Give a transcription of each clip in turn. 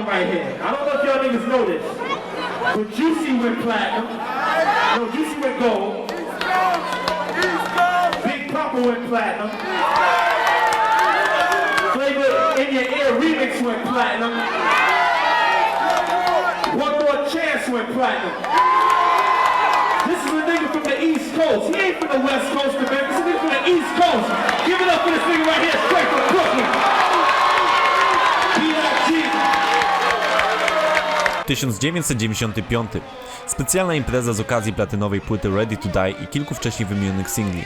album right here. I don't know if y'all niggas know this, but Juicy went platinum. No, Juicy went gold. Big Papa went platinum. Flavor in Your Ear remix went platinum. One More Chance went platinum. This is a nigga from the East Coast. He ain't from the West Coast, man. This is a nigga from the East Coast. Give it up for this nigga right here, straight from Brooklyn. B.I.G. 1995. Specjalna impreza z okazji platynowej płyty Ready to Die i kilku wcześniej wymienionych singli.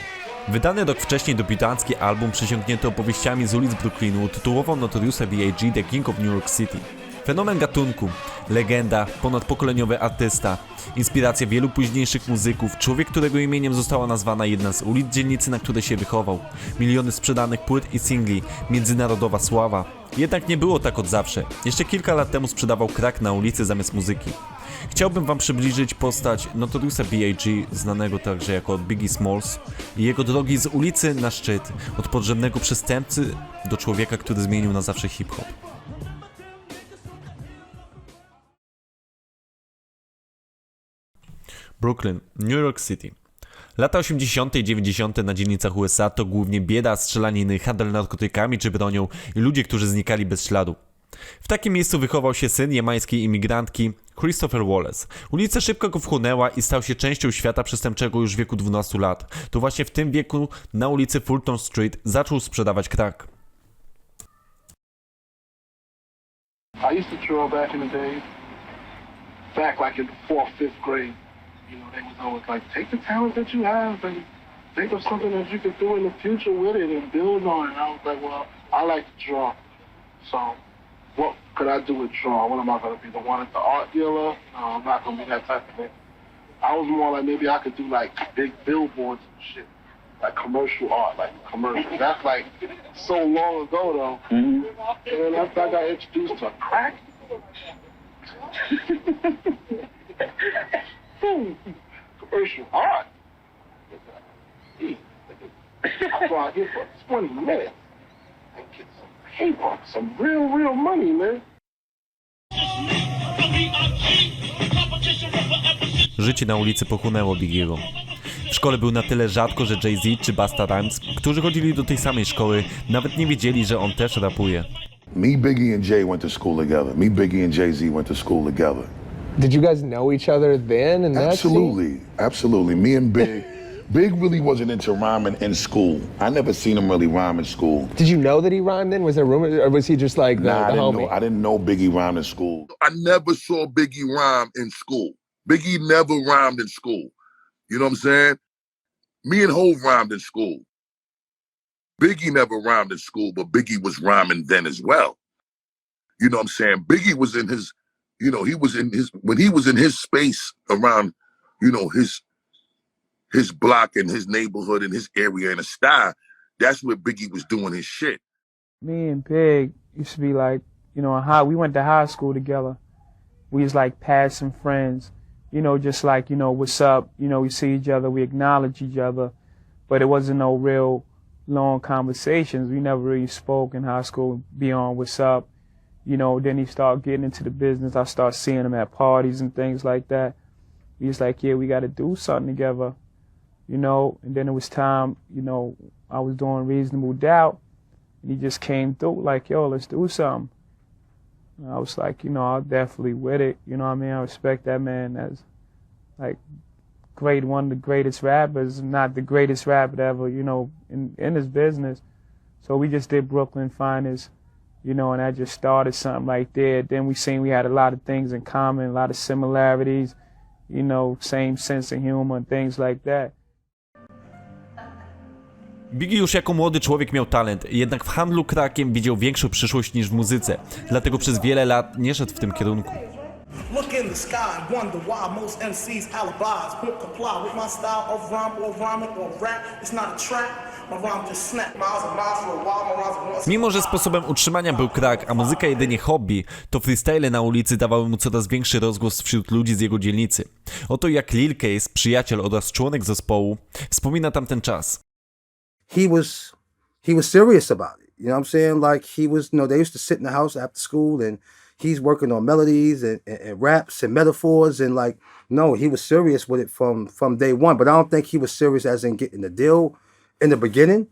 Wydany rok wcześniej debiutancki album przesiąknięty opowieściami z ulic Brooklynu tytułował Notoriousa B.I.G. The King of New York City. Fenomen gatunku, legenda, ponadpokoleniowy artysta, inspiracja wielu późniejszych muzyków, człowiek, którego imieniem została nazwana jedna z ulic dzielnicy, na której się wychował, miliony sprzedanych płyt i singli, międzynarodowa sława. Jednak nie było tak od zawsze. Jeszcze kilka lat temu sprzedawał crack na ulicy zamiast muzyki. Chciałbym wam przybliżyć postać Notoriousa B.I.G., znanego także jako Biggie Smalls, i jego drogi z ulicy na szczyt, od podrzędnego przestępcy do człowieka, który zmienił na zawsze hip-hop. Brooklyn, New York City. Lata 80. i 90. na dzielnicach USA to głównie bieda, strzelaniny, handel narkotykami czy bronią i ludzie, którzy znikali bez śladu. W takim miejscu wychował się syn jamańskiej imigrantki Christopher Wallace. Ulica szybko go wchłonęła i stał się częścią świata przestępczego już w wieku 12 lat. To właśnie w tym wieku na ulicy Fulton Street zaczął sprzedawać crack. I used to draw back in the day, back like in 4th, 5th grade. You know, they was always like, take the talent that you have and think of something that you could do in the future with it and build on it. And I was like, well, I like to draw. So what could I do with drawing? What am I going to be, the one at the art dealer? No, I'm not going to be that type of thing. I was more like, maybe I could do like big billboards and shit. Like commercial art, like commercials. That's like so long ago though. Mm-hmm. And after I got introduced to crack, commercial art. I go out here for 20 minutes and get some paper, some real money, man. Życie na ulicy pochłonęło Biggiego. W szkole był na tyle rzadko, że Jay-Z czy Busta Rhymes, którzy chodzili do tej samej szkoły, nawet nie wiedzieli, że on też rapuje. Me, Biggie and Jay went to school together. Me, Biggie and Jay-Z went to school together. Did you guys know each other then? And absolutely, absolutely. Me and Big really wasn't into rhyming in school. I never seen him really rhyme in school. Did you know that he rhymed then? Was there rumors, or was he just like the homie? I didn't know Biggie rhymed in school. I never saw Biggie rhyme in school. Biggie never rhymed in school. You know what I'm saying? Me and Hov rhymed in school. Biggie never rhymed in school, but Biggie was rhyming then as well. You know what I'm saying? Biggie was in his, you know, when he was in his space around, you know, his block and his neighborhood and his area and his style, that's where Biggie was doing his shit. Me and Big used to be like, you know, we went to high school together. We was like passing friends, you know, just like, you know, what's up? You know, we see each other, we acknowledge each other, but it wasn't no real long conversations. We never really spoke in high school beyond what's up. You know, then he started getting into the business. I started seeing him at parties and things like that. He was like, yeah, we got to do something together, you know. And then it was time, you know, I was doing Reasonable Doubt, and he just came through like, yo, let's do something. And I was like, you know, I'm definitely with it. You know what I mean? I respect that man as, like, one of the greatest rappers, not the greatest rapper ever, you know, in his business. So we just did Brooklyn Finest, you know, and I just started something right there. Then we had a lot of things in common, a lot of similarities, you know, same sense of humor and things like that. Biggie już jako młody człowiek miał talent, jednak w handlu crackiem widział większą przyszłość niż w muzyce, dlatego przez wiele lat nie szedł w tym kierunku. Look in the sky and wonder why most MCs alibis won't comply with my style of rhyme or rhyming or rap. It's not a trap. My rhyme just snap miles and miles for a while. My rhymes are once. Mimo że sposobem utrzymania był crack, a muzyka jedynie hobby, to freestyle na ulicy dawały mu coraz większy rozgłos wśród ludzi z jego dzielnicy. Oto jak Lil Case, przyjaciel oraz członek zespołu, wspomina tamten czas. He was serious about it. You know what I'm saying? Like he was, you know, they used to sit in the house after school and he's working on melodies and raps and metaphors, and like, no, he was serious with it from day one. But I don't think he was serious as in getting the deal in the beginning.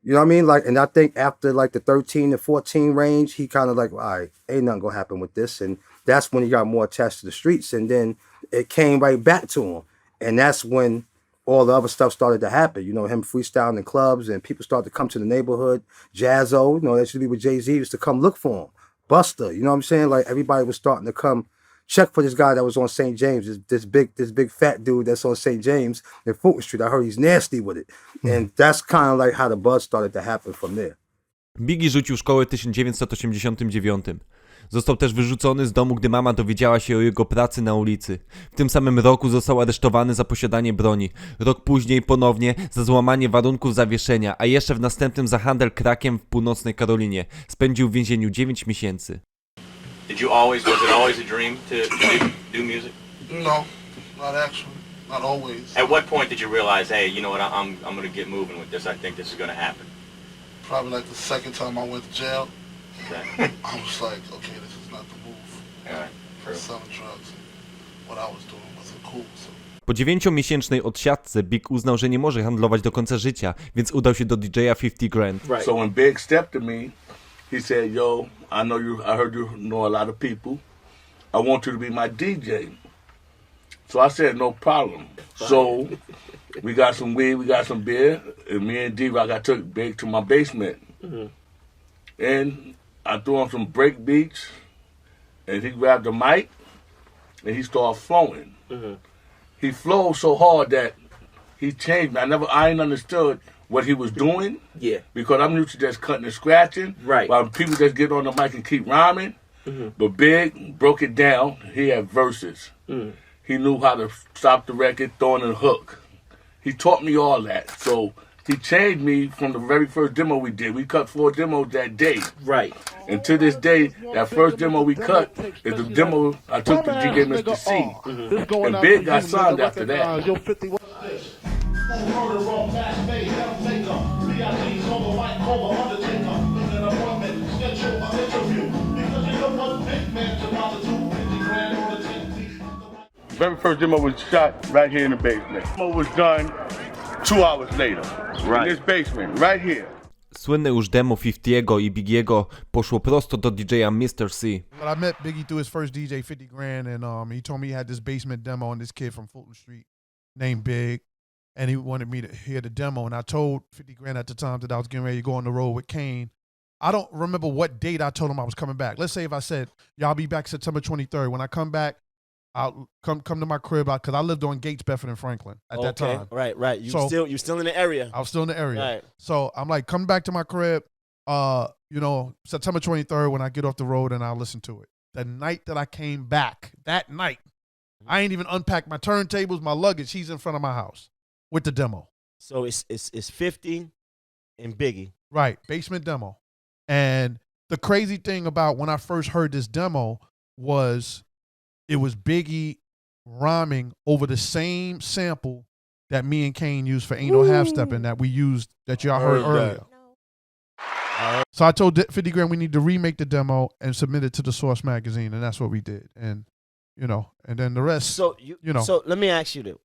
You know what I mean? Like, and I think after like the 13 to 14 range, he kind of like, all right, ain't nothing gonna happen with this. And that's when he got more attached to the streets. And then it came right back to him. And that's when all the other stuff started to happen. You know, him freestyling in clubs, and people started to come to the neighborhood. Jazzo, you know, that used to be with Jay-Z, used to come look for him. Buster, you know what I'm saying? Like, everybody was starting to come check for this guy that was on St. James, this big fat dude that's on St. James in Fulton Street. I heard he's nasty with it. And that's kind of like how the buzz started to happen from there. Biggie rzucił szkołę w 1989. Został też wyrzucony z domu, gdy mama dowiedziała się o jego pracy na ulicy. W tym samym roku został aresztowany za posiadanie broni. Rok później ponownie za złamanie warunków zawieszenia, a jeszcze w następnym za handel crakiem w północnej Karolinie. Spędził w więzieniu 9 miesięcy. Was it always a dream to do music? No, not actually. Not always. At what point did you realize, hey, you know what, I'm going to get moving with this. I think this is going to happen. Probably like the second time I went to jail. Okay. I was like, okay, this is not the move. All right. True. Selling drugs. What I was doing wasn't cool. So. Po 9-miesięcznej odsiadce Big uznał, że nie może handlować do końca życia, więc udał się do DJ-a 50 Grand. Right. So when Big stepped to me, he said, yo, I heard you know a lot of people. I want you to be my DJ. So I said, no problem. So we got some weed, we got some beer, and me and D-Rock, I took Big to my basement. And I threw on some break beats, and he grabbed the mic, and he started flowing. He flowed so hard that he changed me. I ain't understood what he was doing. Yeah. Because I'm used to just cutting and scratching. Right. While people just get on the mic and keep rhyming. But Big broke it down. He had verses. He knew how to stop the record, throw in a hook. He taught me all that. So he changed me from the very first demo we did. We cut 4 demos that day. Right. And to this day, that first demo we cut is the demo I took to DJ Mr. C. And Big got signed after that. Very first demo was shot right here in the basement. Demo was done 2 hours later. Right. In this basement, right here. Słynne już demo 50'ego i Biggiego poszło prosto do DJ-a Mr. C. But I met Biggie through his first DJ, 50 Grand, and he told me he had this basement demo on this kid from Fulton Street named Big, and he wanted me to hear the demo. And I told 50 Grand at the time that I was getting ready to go on the road with Kane. I don't remember what date I told him I was coming back. Let's say if I said, y'all be back September 23rd. When I come back, I'll come to my crib because I lived on Gates, Bedford, and Franklin at that time. Right. You still in the area. I was still in the area. Right. So I'm like, come back to my crib, September 23rd when I get off the road, and I'll listen to it. The night that I came back, that night, I ain't even unpacked my turntables, my luggage. He's in front of my house with the demo. So it's 50 and Biggie. Right, basement demo. And the crazy thing about when I first heard this demo was it was Biggie rhyming over the same sample that me and Kane used for Ain't No Half Stepping that we used, that y'all heard earlier. So I told 50 Grand we need to remake the demo and submit it to the Source magazine, and that's what we did. And and then the rest. So So let me ask you this: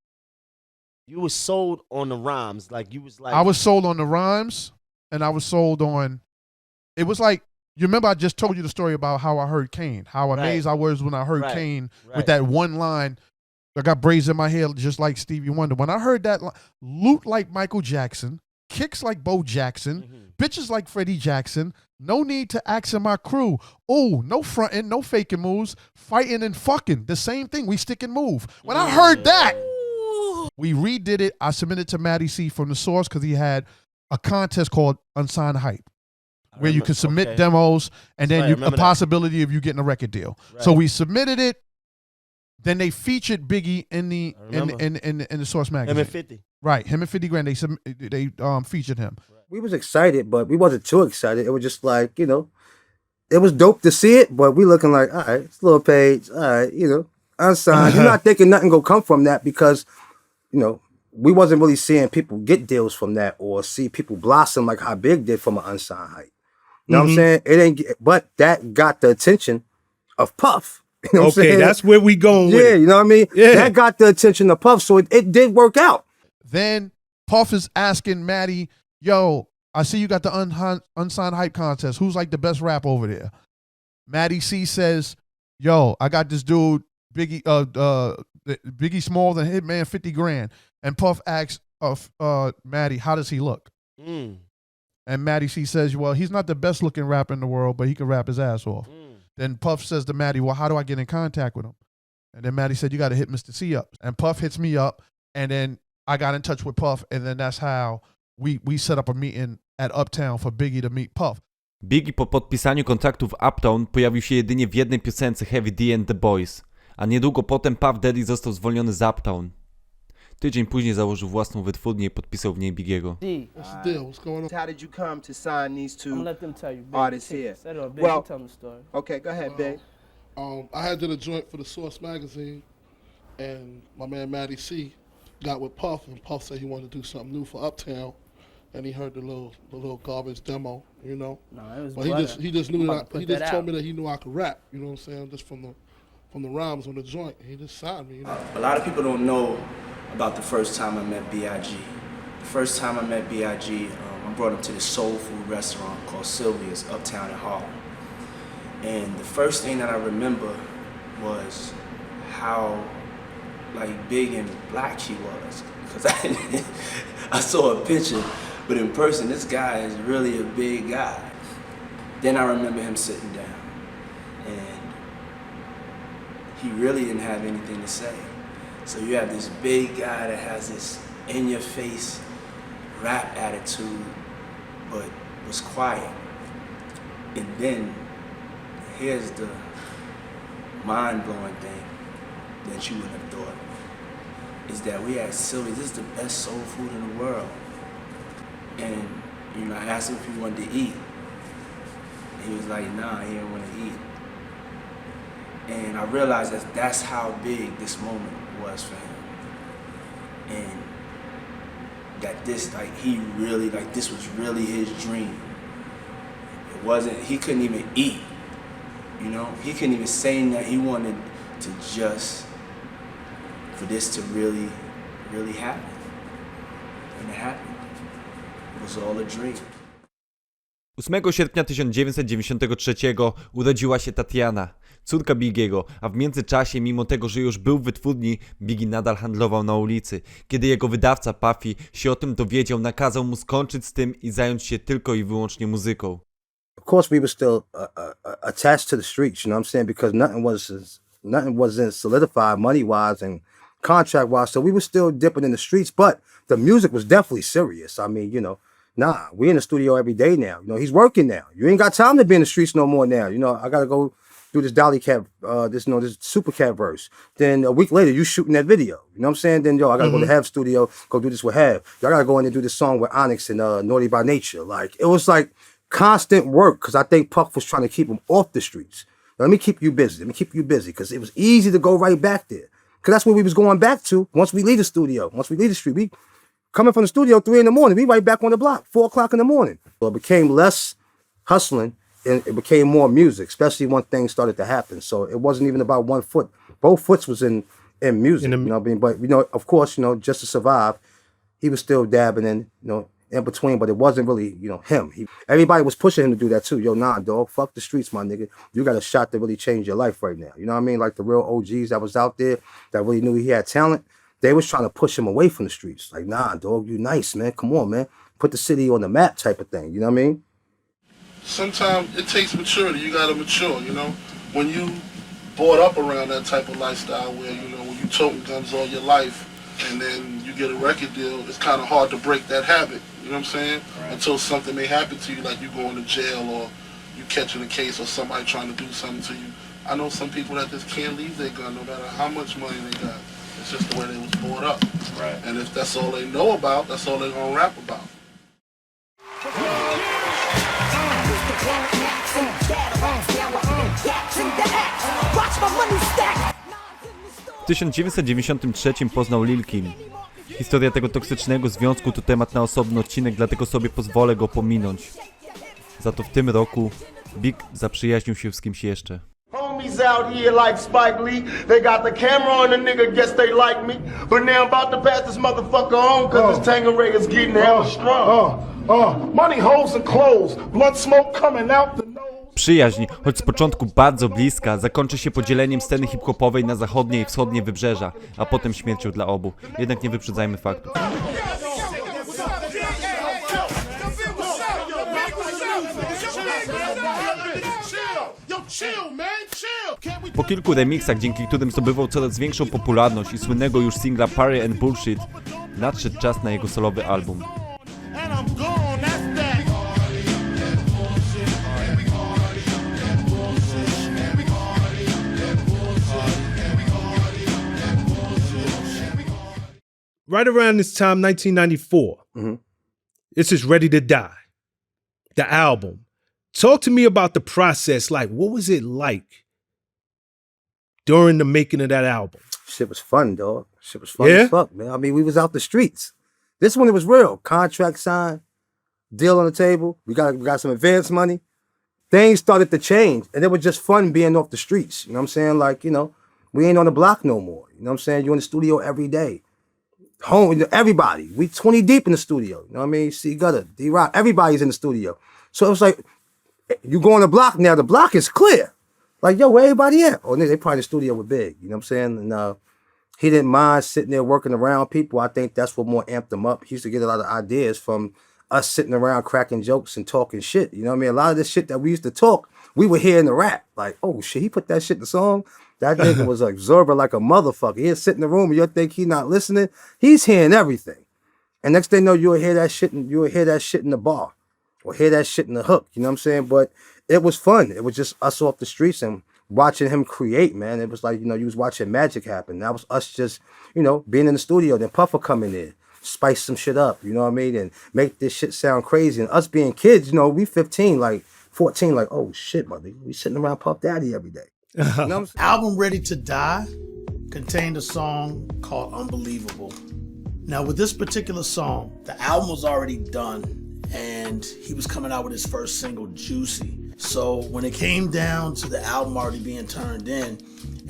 you was sold on the rhymes, like you was like. I was sold on the rhymes, and I was sold on. It was like, you remember I just told you the story about how I heard Kane, how amazed I was when I heard Kane with that one line. I got braids in my hair just like Stevie Wonder. When I heard that line, loot like Michael Jackson, kicks like Bo Jackson, bitches like Freddie Jackson, no need to ask in my crew. Oh, no fronting, no faking moves, fighting and fucking, the same thing, we stick and move. When I heard that, we redid it. I submitted to Matty C from the Source because he had a contest called Unsigned Hype, where you could submit demos and then a possibility of you getting a record deal. Right. So we submitted it. Then they featured Biggie in the Source magazine. Him and 50. Right, him and 50 Grand. They featured him. We was excited, but we wasn't too excited. It was just like, it was dope to see it, but we looking like, all right, it's a little page, all right, unsigned. You're not thinking nothing gonna come from that because, we wasn't really seeing people get deals from that or see people blossom like how Big did from an unsigned Hype. You know what I'm saying? But that got the attention of Puff. You know what I'm saying? That's where we going with it. You know what I mean? Yeah. That got the attention of Puff, so it did work out. Then Puff is asking Maddie, yo, I see you got the unsigned hype contest. Who's like the best rap over there? Maddie C says, yo, I got this dude, Biggie Smalls and Hitman 50 grand. And Puff asks Maddie, how does he look? And Maddie C says, well, he's not the best looking rapper in the world, but he can rap his ass off. Then Puff says to Maddie, well, how do I get in contact with him? And then Maddie said, you got to hit Mr. C up. And Puff hits me up, and then I got in touch with Puff, and then that's how we set up a meeting at Uptown for Biggie to meet Puff. Biggie po podpisaniu kontraktu w Uptown pojawił się jedynie w jednej piosence Heavy D and the Boys, a niedługo potem Puff Daddy został zwolniony z Uptown. Tydzień później założył własną wytwórnię i podpisał w niej Biggiego. What's the deal? What's going on? How did you come to sign these two let them tell you, artists here? Well, tell them the story. Okay, go ahead, Big. I had did a joint for the Source magazine, and my man Matty C got with Puff, and Puff said he wanted to do something new for Uptown, and he heard the little garbage demo, you know. No, it was. But he just knew that he just told me that he knew I could rap, you know what I'm saying, just from the rhymes on the joint. He just signed me, you know. A lot of people don't know about the first time I met B.I.G. The first time I met B.I.G, I brought him to this soul food restaurant called Sylvia's uptown in Harlem. And the first thing that I remember was how like big and black he was. Because I saw a picture, but in person, this guy is really a big guy. Then I remember him sitting down, and he really didn't have anything to say. So you have this big guy that has this in-your-face rap attitude, but was quiet. And then here's the mind-blowing thing that you wouldn't have thought, is that we had Sylvia. This is the best soul food in the world. And you know, I asked him if he wanted to eat. He was like, nah, he didn't want to eat. And I realized that that's how big this moment was for him. And that this, like, he really, like, this was really his dream. It wasn't, he couldn't even eat, you know? He couldn't even say that he wanted to just, for this to really, really happen. And it happened. It was all a dream. 8 sierpnia 1993 urodziła się Tatiana, córka Biggiego, a w międzyczasie, mimo tego, że już był w wytwórni, Biggie nadal handlował na ulicy. Kiedy jego wydawca Puffy się o tym dowiedział, nakazał mu skończyć z tym i zająć się tylko i wyłącznie muzyką. Of course, we were still attached to the streets, you know what I'm saying, because nothing wasn't solidified money-wise and contract-wise, so we were still dipping in the streets, but the music was definitely serious. I mean, you know, nah, we in the studio every day now. You know, he's working now. You ain't got time to be in the streets no more now. You know, I gotta go do this Dolly Cat, this Super Cat verse. Then a week later, you shooting that video. You know what I'm saying? Then, yo, I gotta go to Hev studio, go do this with Hev. Y'all gotta go in and do this song with Onyx and Naughty by Nature. Like, it was like constant work, because I think Puff was trying to keep him off the streets. Let me keep you busy. Let me keep you busy, because it was easy to go right back there. Because that's where we was going back to once we leave the studio, once we leave the street. We coming from the studio 3 in the morning, we right back on the block, 4 o'clock in the morning. So it became less hustling and it became more music, especially when things started to happen. So it wasn't even about one foot. Both foots was in music, you know what I mean? But, you know, of course, you know, just to survive, he was still dabbing in, you know, in between, but it wasn't really, you know, him. Everybody was pushing him to do that too. Yo, nah, dog, fuck the streets, my nigga. You got a shot to really change your life right now. You know what I mean? Like the real OGs that was out there that really knew he had talent. They was trying to push him away from the streets. Like, nah, dog, you nice, man. Come on, man. Put the city on the map type of thing. You know what I mean? Sometimes it takes maturity. You got to mature, you know? When you brought up around that type of lifestyle where, you know, when you toting guns all your life and then you get a record deal, it's kind of hard to break that habit. You know what I'm saying? Right. Until something may happen to you, like you going to jail or you catching a case or somebody trying to do something to you. I know some people that just can't leave their gun no matter how much money they got. It's just the way they was brought up. Right. And if that's all they know about, that's all they're going to rap about. W 1993 poznał Lil Kim. Historia tego toksycznego związku to temat na osobny odcinek, dlatego sobie pozwolę go pominąć. Za to w tym roku Big zaprzyjaźnił się z kimś jeszcze. homies out here like Spike Lee. They got the camera on the nigga, guess they like me. But now I'm about to pass this motherfucker on, cause this Tangeray is getting hella strong. Money, hoes and clothes, blood smoke coming out the nose. Przyjaźń, choć z początku bardzo bliska, zakończy się podzieleniem sceny hip-hopowej na zachodnie i wschodnie wybrzeża, a potem śmiercią dla obu. Jednak nie wyprzedzajmy faktów. Po kilku remixach, dzięki którym zdobywał coraz większą popularność i słynnego już singla Party and Bullshit, nadszedł czas na jego solowy album. Right around this time, 1994, this is Ready to Die, the album. Talk to me about the process. Like, what was it like during the making of that album? Shit was fun, dog. Shit was fun as fuck, man. I mean, we was out the streets. This one, it was real. Contract signed, deal on the table. We got some advance money. Things started to change, and it was just fun being off the streets. You know what I'm saying? Like, you know, we ain't on the block no more. You know what I'm saying? You're in the studio every day. Home, everybody. We 20 deep in the studio. You know what I mean? C Gutter, D-Rock, everybody's in the studio. So it was like, you go on the block now, the block is clear. Like, yo, where everybody at? Oh, they probably in the studio with Big. You know what I'm saying? And he didn't mind sitting there working around people. I think that's what more amped him up. He used to get a lot of ideas from us sitting around cracking jokes and talking shit. You know what I mean? A lot of this shit that we used to talk, we would hear in the rap. Like, oh shit, he put that shit in the song. That nigga was an absorber like a motherfucker. He'd sit in the room and you'll think he's not listening. He's hearing everything. And next thing you know, you'll hear that shit in the bar. Or hear that shit in the hook. You know what I'm saying? But it was fun. It was just us off the streets and watching him create, man. It was like, you know, you was watching magic happen. That was us just, you know, being in the studio. Then Puffer coming in, spice some shit up, you know what I mean? And make this shit sound crazy. And us being kids, you know, we 15, like 14, like, oh shit, mother, we sitting around Puff Daddy every day. You know what I'm saying? Album Ready to Die contained a song called Unbelievable. Now with this particular song, the album was already done and he was coming out with his first single, Juicy. So when it came down to the album already being turned in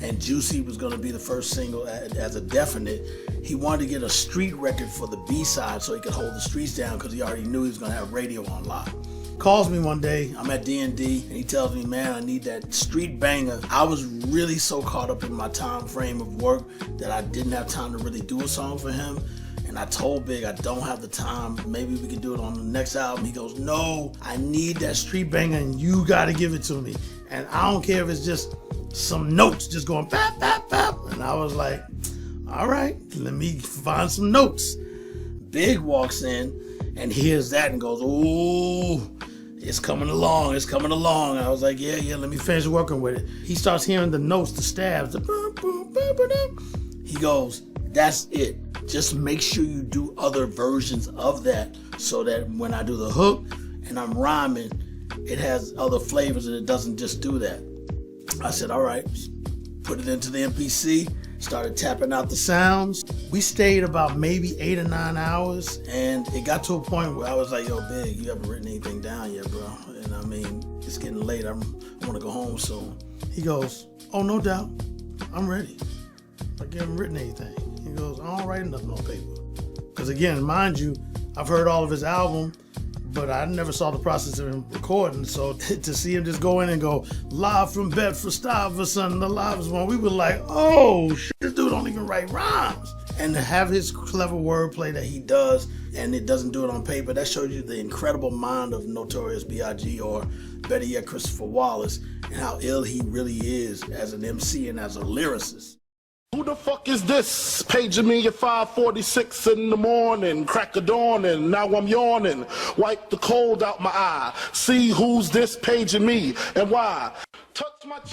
and Juicy was gonna be the first single as a definite, he wanted to get a street record for the B-side so he could hold the streets down because he already knew he was gonna have radio on lock. Calls me one day, I'm at D&D, and he tells me, man, I need that street banger. I was really so caught up in my time frame of work that I didn't have time to really do a song for him. And I told Big, I don't have the time. Maybe we can do it on the next album. He goes, no, I need that street banger and you gotta give it to me. And I don't care if it's just some notes just going bap, bap, bap. And I was like, all right, let me find some notes. Big walks in and hears that and goes, ooh, it's coming along, it's coming along. I was like, yeah, let me finish working with it. He starts hearing the notes, the stabs, the boom, boom, boom, boom. He goes, that's it. Just make sure you do other versions of that so that when I do the hook and I'm rhyming, it has other flavors and it doesn't just do that. I said, all right, put it into the MPC, started tapping out the sounds. We stayed about maybe 8 or 9 hours and it got to a point where I was like, yo, Big, you haven't written anything down yet, bro. And I mean, it's getting late, I want to go home soon. He goes, oh, no doubt, I'm ready. Like, you haven't written anything. He goes, I don't write nothing on paper. Because again, mind you, I've heard all of his album, but I never saw the process of him recording. So to see him just go in and go, live from Bedford-Stuyvesant, the live one, we were like, oh, shit, this dude don't even write rhymes. And to have his clever wordplay that he does, and it doesn't do it on paper, that shows you the incredible mind of Notorious B.I.G. or better yet, Christopher Wallace, and how ill he really is as an MC and as a lyricist. Who the fuck is this? Paging me at 5:46 in the morning, crack of dawning, now I'm yawning. Wipe the cold out my eye, see who's this paging me and why.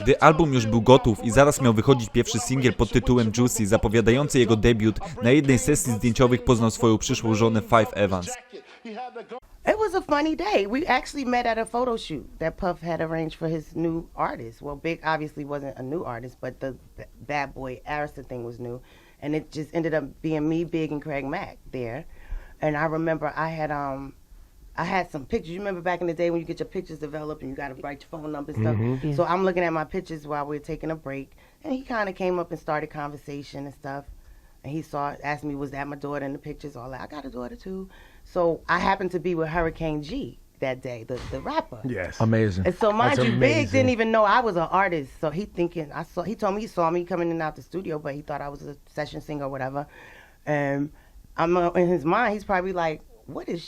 Gdy album już był gotów i zaraz miał wychodzić pierwszy singiel pod tytułem Juicy, zapowiadający jego debiut, na jednej sesji zdjęciowych poznał swoją przyszłą żonę Five Evans. It was a funny day. We actually met at a photo shoot that Puff had arranged for his new artist. Well, Big obviously wasn't a new artist, but the Bad Boy Arista thing was new. And it just ended up being me, Big, and Craig Mack there. And I remember I had I had some pictures. You remember back in the day when you get your pictures developed and you got to write your phone number and stuff? Mm-hmm. So I'm looking at my pictures while we were taking a break, and he kind of came up and started conversation and stuff. And he asked me, was that my daughter in the pictures? All that. I got a daughter too. So I happened to be with Hurricane G that day, the rapper. Yes. Amazing. And so mind That's you, amazing. Big didn't even know I was an artist. So he told me he saw me coming in and out the studio, but he thought I was a session singer or whatever. And I'm in his mind, he's probably like,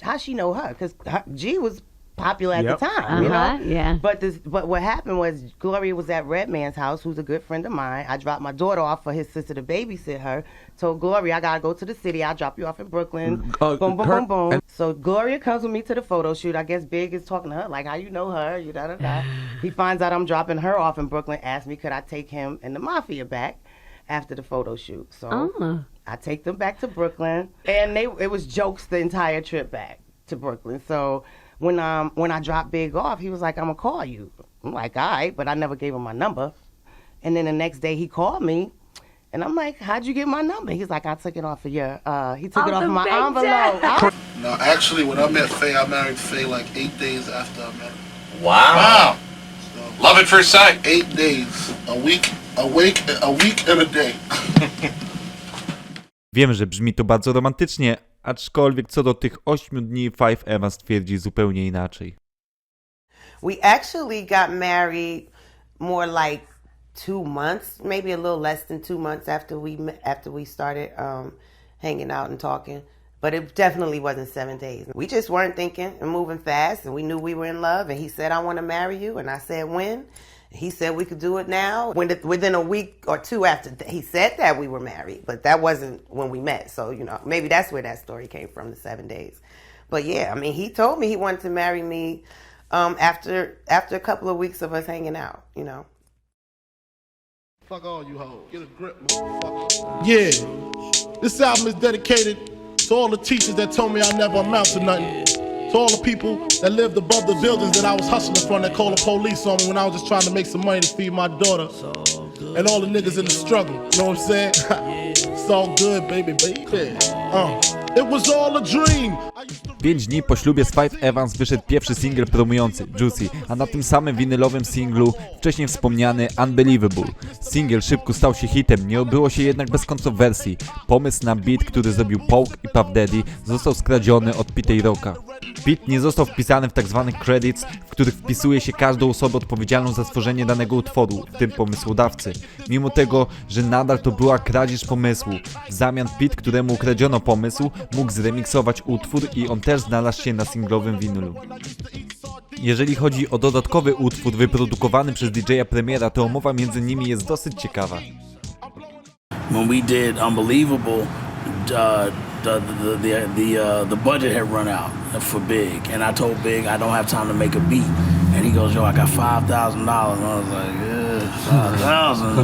how she know her? Because G was popular at the time, you know? Yeah. But what happened was Gloria was at Redman's house, who's a good friend of mine. I dropped my daughter off for his sister to babysit her. Told Gloria, I gotta go to the city. I'll drop you off in Brooklyn. Boom, boom, boom, boom. So Gloria comes with me to the photo shoot. I guess Big is talking to her, like, how you know her? You da da da. He finds out I'm dropping her off in Brooklyn, asks me could I take him and the Mafia back after the photo shoot. So I take them back to Brooklyn, and it was jokes the entire trip back to Brooklyn. So when I dropped Big off, he was like, I'm gonna call you. I'm like, all right, but I never gave him my number. And then the next day he called me, and I'm like, how'd you get my number? He's like, I took it off of he took it off of my envelope. No, actually, when I met Faye, I married Faye like 8 days after I met her. Wow. So, Love at first sight. 8 days, a week and a day. Wiem, że brzmi to bardzo romantycznie, aczkolwiek co do tych 8 dni Five Evans twierdzi zupełnie inaczej. We actually got married more like 2 months, maybe a little less than 2 months after we started hanging out and talking. But it definitely wasn't 7 days. We just weren't thinking and moving fast, and we knew we were in love. And he said, I want to marry you. And I said, when? He said we could do it now. Within a week or two after he said that, we were married. But that wasn't when we met. So, you know, maybe that's where that story came from, the 7 days. But yeah, I mean, he told me he wanted to marry me after a couple of weeks of us hanging out, you know. Fuck all you hoes. Get a grip, motherfucker. Yeah, this album is dedicated to all the teachers that told me I never amount to nothing. To all the people that lived above the buildings that I was hustling from that called the police on me when I was just trying to make some money to feed my daughter. And all the niggas in the struggle, you know what I'm saying? It's all good, baby. It was all a dream. 5 dni po ślubie z Five Evans wyszedł pierwszy singiel promujący, Juicy, a na tym samym winylowym singlu wcześniej wspomniany Unbelievable. Singiel szybko stał się hitem, nie obyło się jednak bez kontrowersji. Pomysł na beat, który zrobił Poke i Puff Daddy, został skradziony od Pitey Rocka. Beat nie został wpisany w tzw. credits, w których wpisuje się każdą osobę odpowiedzialną za stworzenie danego utworu, w tym pomysłodawcy. Mimo tego, że nadal to była kradzież pomysłu. W zamian Pete, któremu ukradziono pomysł, mógł zremiksować utwór i on też znalazł się na singlowym winylu. Jeżeli chodzi o dodatkowy utwór wyprodukowany przez DJ-a Premiera, to umowa między nimi jest dosyć ciekawa. When we did Unbelievable, the budget had run out for Big, and I told Big I don't have time to make a beat, and he goes, yo, I got $5,000, and I was like, yeah,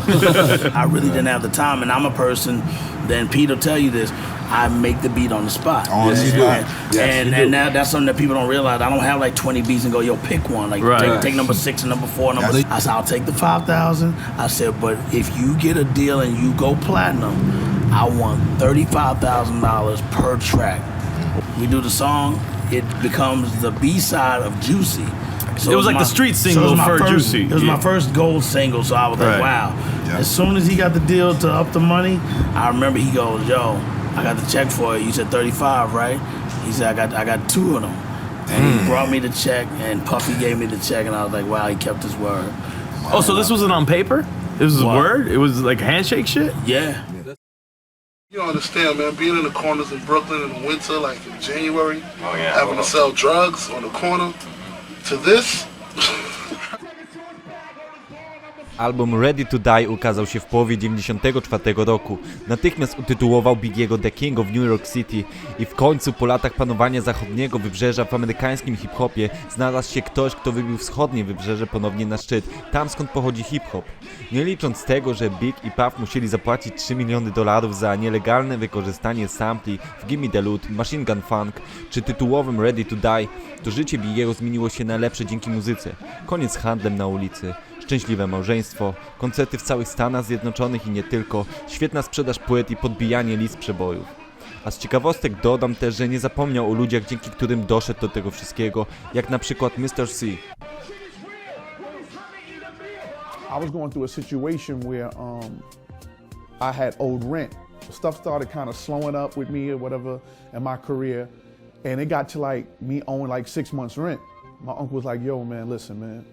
5,000. I really didn't have the time, and I'm a person, then Pete will tell you this, I make the beat on the spot. And that's something that people don't realize. I don't have like 20 beats and go, yo, pick one. Like take number 6 and number 4. I said, I'll take the 5,000. I said, but if you get a deal and you go platinum, I want $35,000 per track. We do the song, it becomes the B-side of Juicy. So it was like the street single for Juicy. It was my first gold single, so I was like, wow. Yeah. As soon as he got the deal to up the money, I remember he goes, yo, I got the check for it. You said 35, right? He said, I got 2 of them. And he brought me the check, and Puffy gave me the check, and I was like, wow, he kept his word. Oh, so this wasn't on paper? This was a word? It was like handshake shit? Yeah. You don't understand, man. Being in the corners in Brooklyn in the winter, like in January, having to sell drugs on the corner, to this. Album Ready to Die ukazał się w połowie 1994 roku. Natychmiast utytułował Biggiego The King of New York City i w końcu po latach panowania zachodniego wybrzeża w amerykańskim hip-hopie znalazł się ktoś, kto wybił wschodnie wybrzeże ponownie na szczyt, tam skąd pochodzi hip-hop. Nie licząc tego, że Big i Puff musieli zapłacić $3 miliony za nielegalne wykorzystanie sampli w Gimme the Loot, Machine Gun Funk czy tytułowym Ready to Die, to życie Biggiego zmieniło się na lepsze dzięki muzyce. Koniec z handlem na ulicy. Szczęśliwe małżeństwo, koncerty w całych Stanach Zjednoczonych i nie tylko, świetna sprzedaż płyt i podbijanie list przebojów. A z ciekawostek dodam też, że nie zapomniał o ludziach, dzięki którym doszedł do tego wszystkiego, jak na przykład Mr. C. I was going through a situation where I had owed rent. Stuff started kind of slowing up with me or whatever in my career, and it got to like me owing like 6 months rent. My uncle was like, yo man, listen man,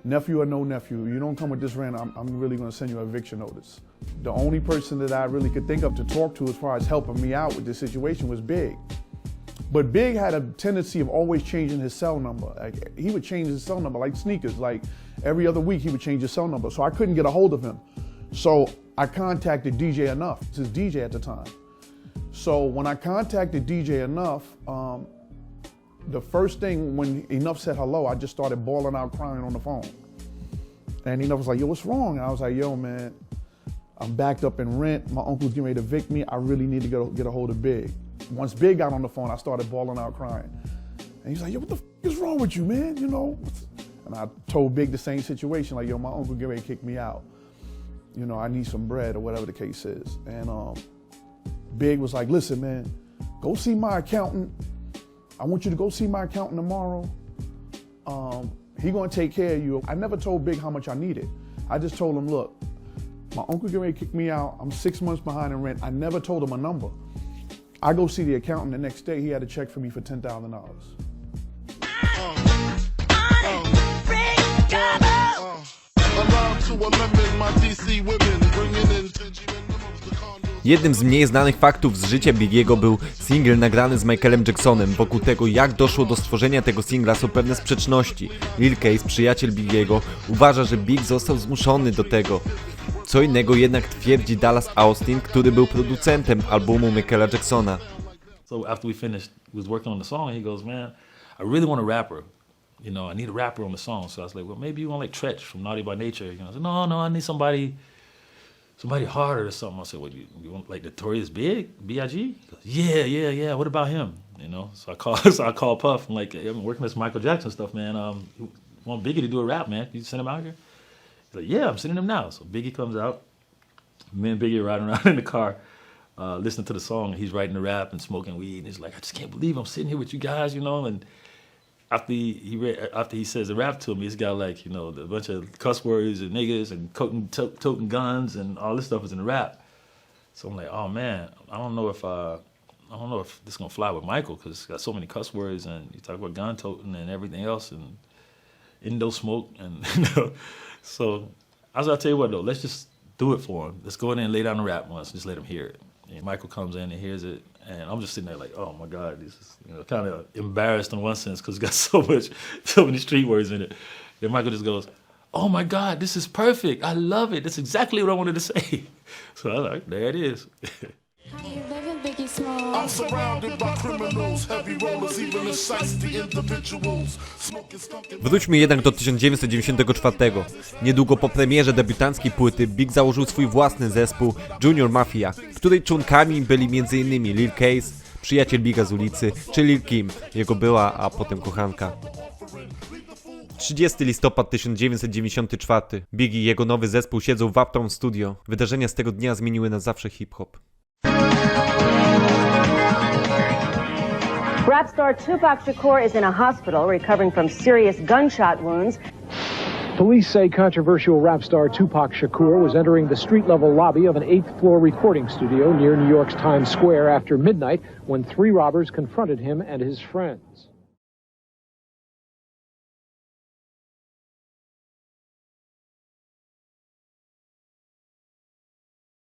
nephew or no nephew, you don't come with this rent, I'm really gonna send you an eviction notice. The only person that I really could think of to talk to as far as helping me out with this situation was Big. But Big had a tendency of always changing his cell number. Like, he would change his cell number like sneakers. Like every other week he would change his cell number. So I couldn't get a hold of him. So I contacted DJ Enough, his DJ at the time. So when I contacted DJ Enough, the first thing when Enough said hello, I just started bawling out crying on the phone. And Enough was like, yo, what's wrong? And I was like, yo man, I'm backed up in rent. My uncle's getting ready to evict me. I really need to get a hold of Big. Once Big got on the phone, I started bawling out crying. And he's like, yo, what the f is wrong with you, man? You know? And I told Big the same situation, like, yo, my uncle getting ready to kick me out. You know, I need some bread or whatever the case is. And Big was like, listen, man, go see my accountant. I want you to go see my accountant tomorrow. He gonna take care of you. I never told Big how much I needed. I just told him, look, my uncle getting ready to kick me out. I'm 6 months behind in rent. I never told him a number. I go see the accountant the next day. He had a check for me for $10,000. Jednym z mniej znanych faktów z życia Biggiego był singiel nagrany z Michaelem Jacksonem. Wokół tego, jak doszło do stworzenia tego singla, są pewne sprzeczności. Lil Case, przyjaciel Biggiego, uważa, że Big został zmuszony do tego. Co innego jednak twierdzi Dallas Austin, który był producentem albumu Michaela Jacksona. So after we finished, we was working on the song, he goes, man, I really want a rapper. You know, I need a rapper on the song. So I was like, well, maybe you want like Tretch from Naughty by Nature. You know, I said, no, I need somebody harder or something. I said, well, you want like Notorious B.I.G? He goes, yeah. What about him? You know, so I called Puff. I'm like, I've been working with this Michael Jackson stuff, man. You want Biggie to do a rap, man? You send him out here? He's like, yeah, I'm sending him now. So Biggie comes out. Me and Biggie are riding around in the car, listening to the song. And he's writing the rap and smoking weed. And he's like, I just can't believe I'm sitting here with you guys, you know. And after he says the rap to me, he's got like, you know, a bunch of cuss words and niggas and toting guns and all this stuff is in the rap. So I'm like, oh man, I don't know if this is gonna fly with Michael because it's got so many cuss words and you talk about gun toting and everything else and indo smoke and you know. So I was like, I'll tell you what though, let's just do it for him. Let's go in there and lay down the rap once, just let him hear it. And Michael comes in and hears it, and I'm just sitting there like, oh my God, this is, you know, kind of embarrassed in one sense because it's got so many street words in it. And Michael just goes, oh my God, this is perfect. I love it. That's exactly what I wanted to say. So I was like, there it is. Biggie Smalls. I'm surrounded by criminals, heavy rollers, even the shiesty individuals. Wróćmy jednak do 1994. Niedługo po premierze debiutanckiej płyty Big założył swój własny zespół Junior Mafia, której członkami byli m.in. Lil Case, przyjaciel Biga z ulicy, czy Lil Kim, jego była, a potem kochanka. 30 listopad 1994. Biggie i jego nowy zespół siedzą w Uptown Studio. Wydarzenia z tego dnia zmieniły na zawsze hip-hop. Rap star Tupac Shakur is in a hospital recovering from serious gunshot wounds. Police say controversial rap star Tupac Shakur was entering the street-level lobby of an 8th-floor recording studio near New York's Times Square after midnight when 3 robbers confronted him and his friends.